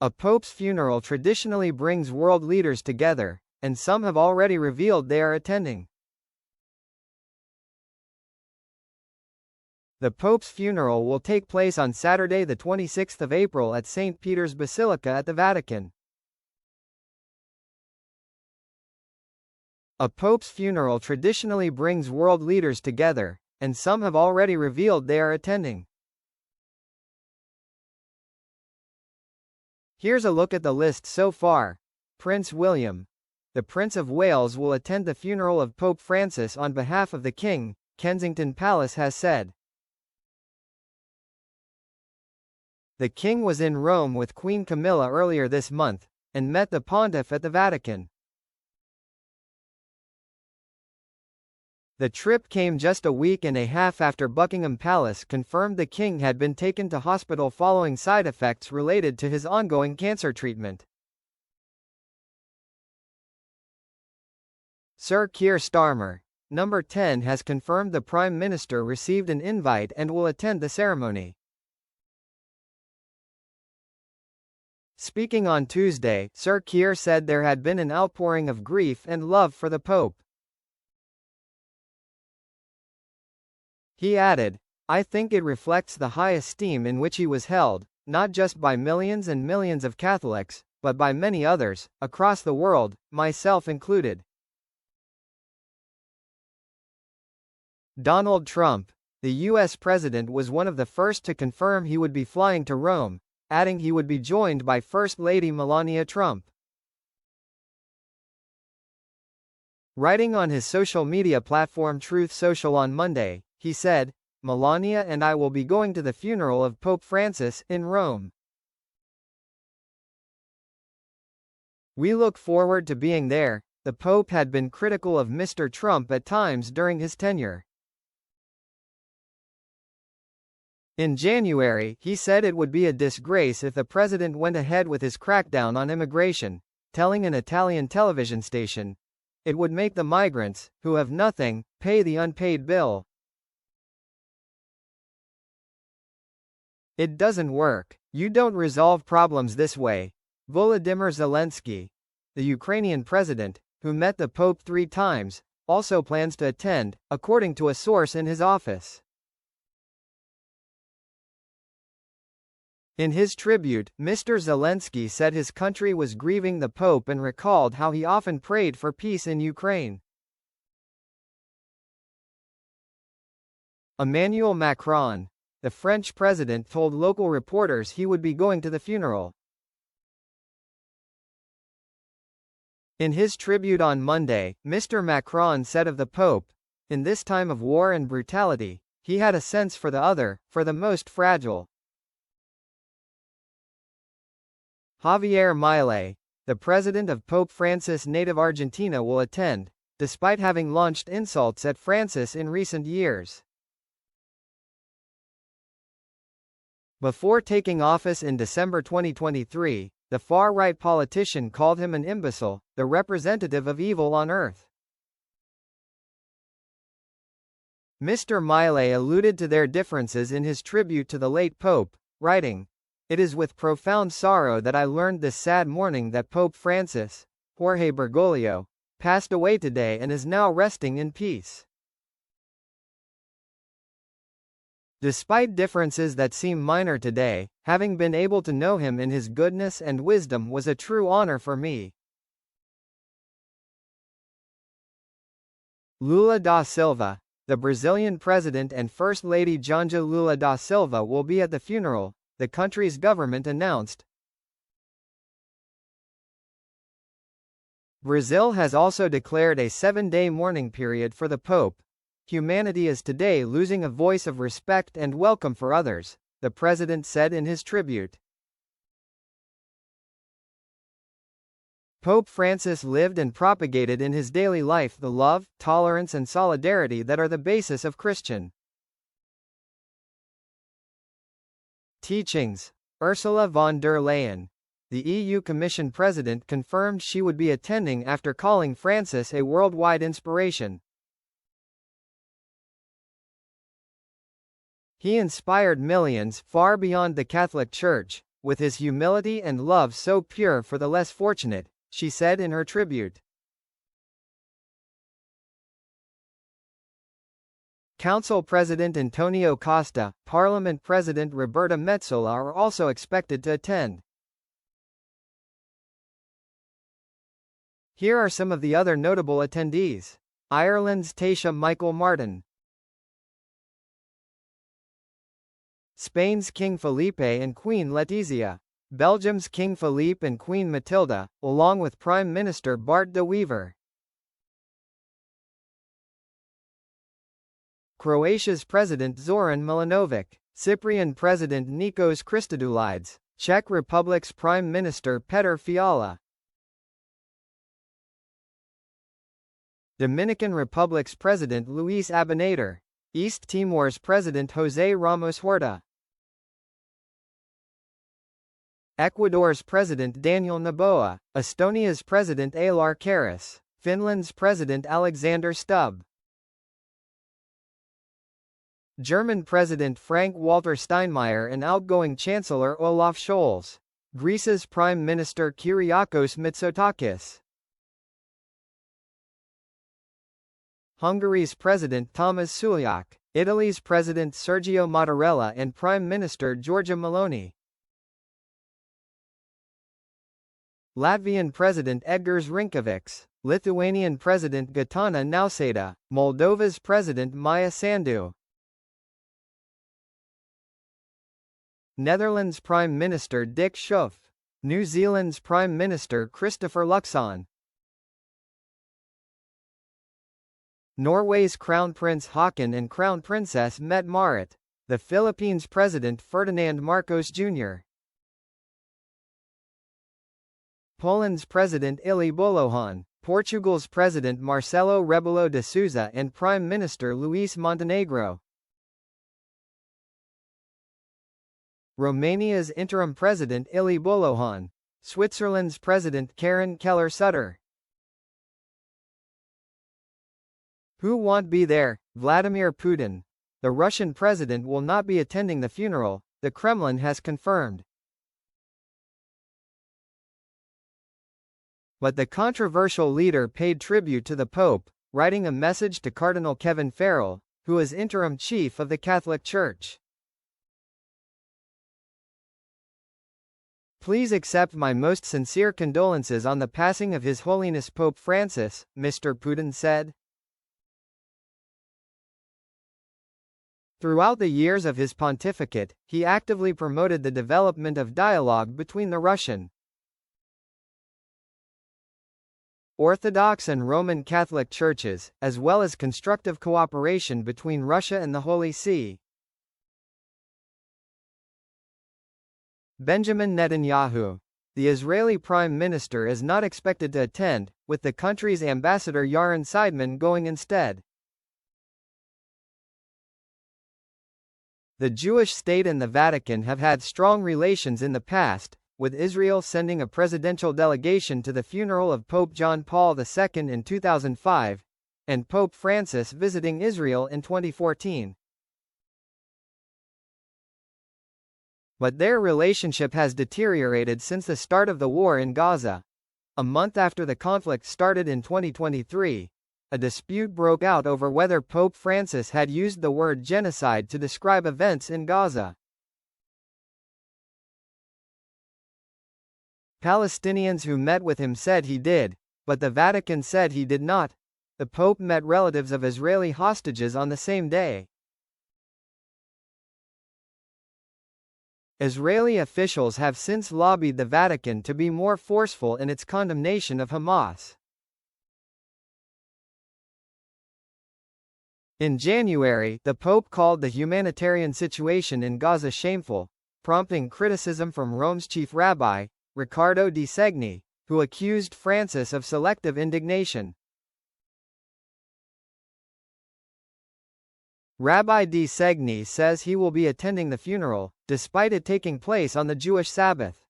A pope's funeral traditionally brings world leaders together, and some have already revealed they are attending. The Pope's funeral will take place on Saturday the 26th of April at St. Peter's Basilica at the Vatican. A pope's funeral traditionally brings world leaders together, and some have already revealed they are attending. Here's a look at the list so far. Prince William. The Prince of Wales will attend the funeral of Pope Francis on behalf of the King, Kensington Palace has said. The King was in Rome with Queen Camilla earlier this month, and met the Pontiff at the Vatican. The trip came just a week and a half after Buckingham Palace confirmed the King had been taken to hospital following side effects related to his ongoing cancer treatment. Sir Keir Starmer, number 10, has confirmed the Prime Minister received an invite and will attend the ceremony. Speaking on Tuesday, Sir Keir said there had been an outpouring of grief and love for the Pope. He added, "I think it reflects the high esteem in which he was held, not just by millions and millions of Catholics, but by many others, across the world, myself included." Donald Trump, the U.S. president, was one of the first to confirm he would be flying to Rome, adding he would be joined by First Lady Melania Trump. Writing on his social media platform Truth Social on Monday, he said, "Melania and I will be going to the funeral of Pope Francis in Rome. We look forward to being there." The Pope had been critical of Mr. Trump at times during his tenure. In January, he said it would be a disgrace if the president went ahead with his crackdown on immigration, telling an Italian television station, "It would make the migrants, who have nothing, pay the unpaid bill." "It doesn't work. You don't resolve problems this way." Volodymyr Zelensky, the Ukrainian president, who met the Pope 3 times, also plans to attend, according to a source in his office. In his tribute, Mr. Zelensky said his country was grieving the Pope and recalled how he often prayed for peace in Ukraine. Emmanuel Macron, the French president, told local reporters he would be going to the funeral. In his tribute on Monday, Mr. Macron said of the Pope, "In this time of war and brutality, he had a sense for the other, for the most fragile." Javier Milei, the president of Pope Francis' native Argentina, will attend, despite having launched insults at Francis in recent years. Before taking office in December 2023, the far-right politician called him an imbecile, the representative of evil on earth. Mr. Milei alluded to their differences in his tribute to the late Pope, writing, "It is with profound sorrow that I learned this sad morning that Pope Francis, Jorge Bergoglio, passed away today and is now resting in peace. Despite differences that seem minor today, having been able to know him in his goodness and wisdom was a true honor for me." Lula da Silva, the Brazilian president and First Lady Janja Lula da Silva will be at the funeral, the country's government announced. Brazil has also declared a 7-day mourning period for the Pope. "Humanity is today losing a voice of respect and welcome for others," the president said in his tribute. Pope Francis lived and propagated in his daily life the love, tolerance and solidarity that are the basis of Christian teachings. Ursula von der Leyen, the EU Commission president, confirmed she would be attending after calling Francis a worldwide inspiration. "He inspired millions far beyond the Catholic Church," with his humility and love so pure for the less fortunate, she said in her tribute. Council President Antonio Costa, Parliament President Roberta Metsola are also expected to attend. Here are some of the other notable attendees. Ireland's Taoiseach Michael Martin, Spain's King Felipe and Queen Letizia, Belgium's King Philippe and Queen Matilda, along with Prime Minister Bart de Wever, Croatia's President Zoran Milanovic, Cyprian President Nikos Christodoulides, Czech Republic's Prime Minister Petr Fiala, Dominican Republic's President Luis Abinader, East Timor's President José Ramos Horta, Ecuador's President Daniel Noboa, Estonia's President Alar Karis, Finland's President Alexander Stubb, German President Frank-Walter Steinmeier and outgoing Chancellor Olaf Scholz, Greece's Prime Minister Kyriakos Mitsotakis, Hungary's President Thomas Sulyak, Italy's President Sergio Mattarella and Prime Minister Giorgia Meloni, Latvian President Edgars Rinkevics, Lithuanian President Gitana Nausėda, Moldova's President Maia Sandu, Netherlands Prime Minister Dick Schoof, New Zealand's Prime Minister Christopher Luxon, Norway's Crown Prince Haakon and Crown Princess Mette Marit, the Philippines President Ferdinand Marcos Jr., Poland's President Ilie Bolohan, Portugal's President Marcelo Rebelo de Sousa and Prime Minister Luis Montenegro, Romania's interim President Ilie Bolohan, Switzerland's President Karen Keller-Sutter. Who won't be there? Vladimir Putin. The Russian president will not be attending the funeral, the Kremlin has confirmed. But the controversial leader paid tribute to the Pope, writing a message to Cardinal Kevin Farrell, who is interim chief of the Catholic Church. Please accept my most sincere condolences on the passing of His Holiness Pope Francis, Mr. Putin said. Throughout the years of his pontificate, he actively promoted the development of dialogue between the Russian Orthodox and Roman Catholic churches, as well as constructive cooperation between Russia and the Holy See. Benjamin Netanyahu. The Israeli Prime Minister is not expected to attend, with the country's ambassador Yaron Seidman going instead. The Jewish state and the Vatican have had strong relations in the past, with Israel sending a presidential delegation to the funeral of Pope John Paul II in 2005, and Pope Francis visiting Israel in 2014. But their relationship has deteriorated since the start of the war in Gaza. A month after the conflict started in 2023, a dispute broke out over whether Pope Francis had used the word genocide to describe events in Gaza. Palestinians who met with him said he did, but the Vatican said he did not. The Pope met relatives of Israeli hostages on the same day. Israeli officials have since lobbied the Vatican to be more forceful in its condemnation of Hamas. In January, the Pope called the humanitarian situation in Gaza shameful, prompting criticism from Rome's chief rabbi, Riccardo Di Segni, who accused Francis of selective indignation. Rabbi Di Segni says he will be attending the funeral, despite it taking place on the Jewish Sabbath.